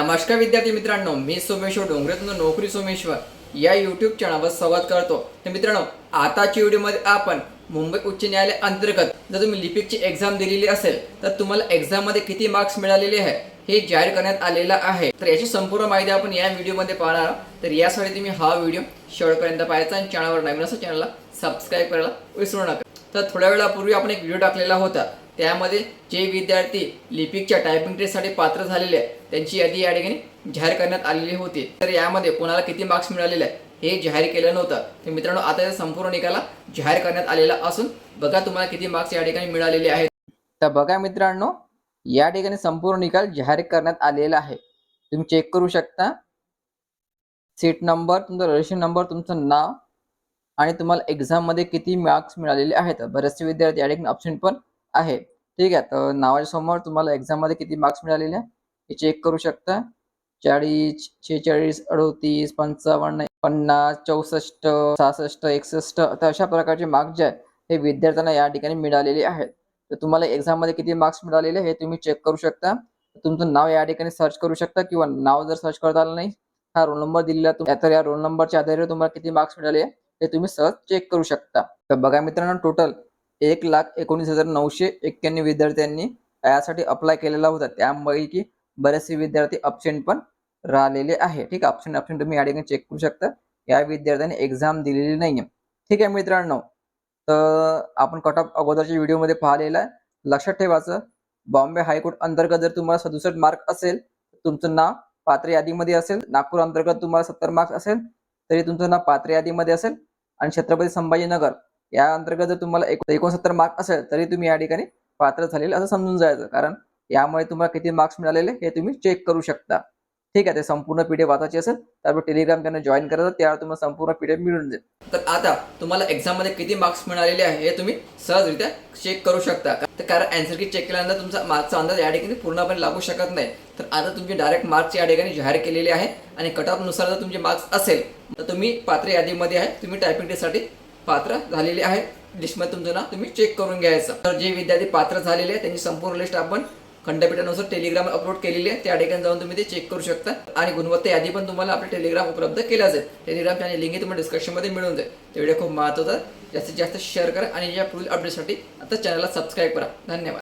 नमस्कार विद्यार्थी मित्रांनो, मी सोमेश्वर डोंगरेतून नोकरी सोमेश्वर या यूट्यूब चॅनलवर स्वागत करतो। तर मित्रांनो, आताच्या व्हिडिओमध्ये आपण मुंबई उच्च न्यायालय अंतर्गत जर तुम्ही लिपिकची एक्झाम दिलेली असेल तर तुम्हाला एक्झाममध्ये किती मार्क्स मिळालेले आहे हे जाहीर करण्यात आलेला आहे। तर याची संपूर्ण माहिती आपण या व्हिडिओमध्ये पाहणार आहोत। तर यासाठी तुम्ही हा व्हिडिओ शेवटपर्यंत पाहायचा आणि चॅनलवर नवीन असेल चॅनलला सबस्क्राइब करायला विसरू नका। तर थोड्या वेळापूर्वी आपण एक व्हिडिओ टाकलेला होता, त्यामध्ये जे विद्यार्थी लिपिकच्या टायपिंग टेस्टसाठी पात्र झालेले आहेत त्यांची यादी या ठिकाणी जाहीर करण्यात आलेली होती। तर यामध्ये कोणाला किती मार्क्स मिळालेले आहेत हे जाहीर केलं नव्हतं। तर मित्रांनो, आता या संपूर्ण निकाला जाहीर करण्यात आलेला असून बघा तुम्हाला किती मार्क्स या ठिकाणी मिळालेले आहेत। तर बघा मित्रांनो, या ठिकाणी संपूर्ण निकाल जाहीर करण्यात आलेला आहे। तुम्ही चेक करू शकता, सीट नंबर, तुमचा रजिस्ट्रेशन नंबर, तुमचं नाव आणि तुम्हाला एक्झाम मध्ये किती मार्क्स मिळालेले आहेत। बरेचसे विद्यार्थी या ठिकाणी ऑप्शन पण आहे। ठीक आहे, तर नावाच्या समोर तुम्हाला एक्झाम मध्ये किती मार्क्स मिळालेले आहे हे चेक करू शकता। 40, 46, 38, 55, 50, 64, 66, 61 तर अशा प्रकारचे मार्क्स जे आहेत हे विद्यार्थ्यांना या ठिकाणी मिळालेले आहेत। तर तुम्हाला एक्झाम मध्ये किती मार्क्स मिळालेले हे तुम्ही चेक करू शकता। तुमचं नाव या ठिकाणी सर्च करू शकता किंवा नाव जर सर्च करता आलं नाही, हा रोल नंबर दिलेला तर या रोल नंबरच्या आधारे तुम्हाला किती मार्क्स मिळाले हे तुम्ही सहज चेक करू शकता। तर बघा मित्रांनो, टोटल 1,19,991 विद्यार्थ्यांनी यासाठी अप्लाय केलेला होता। त्यामुळे की बरेचसे विद्यार्थी अब्सेंट पण राहिलेले आहे। ठीक आहे, ऑप्शन तुम्ही या ठिकाणी चेक करू शकता। या विद्यार्थ्यांनी एक्झाम दिलेली नाहीये। ठीक आहे मित्रांनो, तर आपण कट ऑफ अगोदरच्या व्हिडिओमध्ये पाहिलेला आहे। लक्षात ठेवायचं, बॉम्बे हायकोर्ट अंतर्गत जर तुम्हाला 67 मार्क असेल, तुमचं नाव पात्र यादीमध्ये असेल। नागपूर अंतर्गत तुम्हाला 70 मार्क्स असेल तरी तुमचं नाव पात्र यादीमध्ये असेल। आणि छत्रपती संभाजीनगर या अंतर्गत जर तुम्हाला 69 मार्क असेल तरी तुम्ही या ठिकाणी पात्र झालेले असं समजून जायचं, कारण यामुळे तुम्हाला किती मार्क्स मिळालेले हे तुम्ही चेक करू शकता। ठीक आहे, ते संपूर्ण पीडीएफ वाचायची असेल तर आपण टेलिग्राम चॅनल जॉईन करायचं, त्यावर तुम्हाला संपूर्ण पीडीएफ मिळून जाईल। तर आता तुम्हाला एक्झाम मध्ये किती मार्क्स मिळालेले आहे हे तुम्ही सहजरित्या चेक करू शकता। तर कारण आन्सर की चेक केल्यानंतर तुमचा मार्क्सचा अंदाज या ठिकाणी पूर्णपणे लागू शकत नाही। तर आता तुमचे डायरेक्ट मार्क्स या ठिकाणी जाहीर केलेले आहे आणि कट ऑफ नुसार जर तुमचे मार्क्स असेल तर तुम्ही पात्र यादीमध्ये आहे, तुम्ही टायपिंग टेस्टसाठी पात्र झालेले आहे। लिस्टमध्ये तुमचं नाव तुम्ही चेक करून घ्यायचं। तर जे विद्यार्थी पात्र झालेले आहेत त्यांची संपूर्ण लिस्ट आपण खंडपीठानुसार टेलिग्राम अपलोड केलेली आहे, त्या ठिकाणी जाऊन तुम्ही ते चेक करू शकता। आणि गुणवत्ता यादी पण तुम्हाला आपल्या टेलिग्राम उपलब्ध केल्या जाईल। टेलिग्राम चॅनल लिंक तुम्हाला डिस्क्रिप्शनमध्ये मिळून जाईल। ते व्हिडिओ खूप महत्त्वाचा, जास्तीत जास्त शेअर करा आणि या पुढील अपडेटसाठी आता चॅनलला सबस्क्राईब करा। धन्यवाद।